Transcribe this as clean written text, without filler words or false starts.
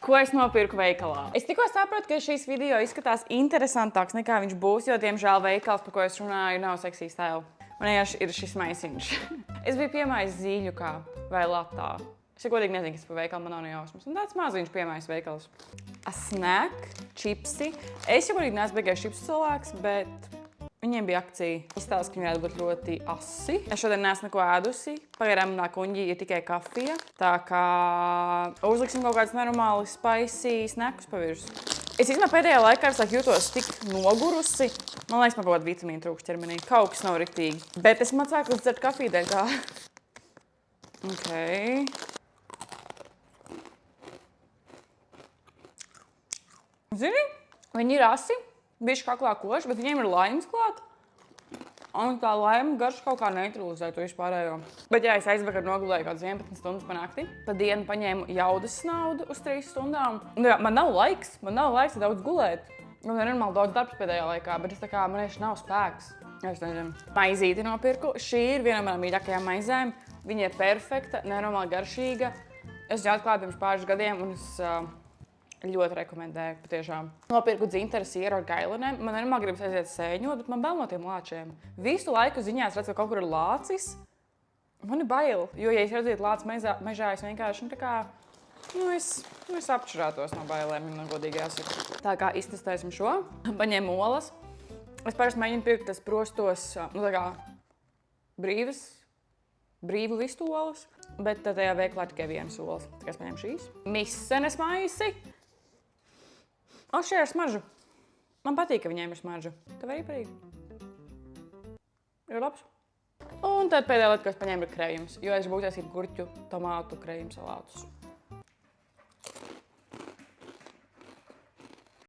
Ko es nopirku veikalā? Es tikko saprotu, ka šīs video izskatās interesantāks nekā viņš būs, jo, diemžēl, veikals, par ko es runāju, nav seksī stila. Man vienkārši ir šis maisiņš. Es biju piemājis zīļu kā vai latā. Es godīgi nezinu, kas par veikalu man nav nejausmas. Un tāds maziņš piemājis veikals. A snack, čipsi. Es jau godīgi neesmu beigais čipsu cilvēks, bet viņiem bija akcija. Izstāsta, ka viņi varētu būt ļoti asi. Es šodien neesmu neko ēdusi. Pagaidām manā kuņģī ir tikai kafija. Tā kā uzliksim kaut kādus normāli spicy snackus pa virsmu. Es īstenībā pēdējā laikā jūtos tik nogurusi. Man liekas, man kaut kāda vitamīna trūkst ķermenī. Kaut kas nav riktīgi. Bet es man sāku dzert kafiju dēļ tā. Okay. Zini, viņi ir asi. Bišķi kaklā koši, bet viņiem ir laimes klāt. Un tā laime garš kaut kā neutralizē to vispārējo. Bet jā, es aizvakar nogulēju kaut 11 stundas pa nakti. Pa dienu paņēmu jaudas naudu uz 3 stundām. Un jā, man nav laiks daudz gulēt. Man ir normāli daudz darbs pēdējā laikā, bet es tā kā man nav spēks. Es nezinu. Maizīti nopirku. Šī ir viena no manām mīļākajām maizēm. Viņa ir perfekta, nenormāli garšīga. Es viņu atklāju pirms pāris gadiem un es ļoti rekomendēju, patiešām. Nopirku dzinteru sieru ar gailenēm. Man normāli gribas aiziet sēņot, bet man bail no tiem lāčiem. Visu laiku ziņās redzu, ka kaut kur ir lācis. Man ir bail, jo, ja es redzītu lācis mežā, es vienkārši, es apšurātos no bailēm, ja man godīgi jāsaka. Tā kā iztestēsim šo. Paņēmu olas. Es parasti mēģinu pirkt tas prostos, brīvu vistu olas, bet tajā veiklā tikai vienas olas. Tā kā es paņēmu šīs. Misenes maisi. Šie ar smaržu. Man patīk, ka viņiem ir smaržu. Tev arī patīk? Ir labs. Un tad pēdējā lieta, ko es paņēmu, ir krējums, jo es būtu taisīt gurķu, tomātu krējumu salātus.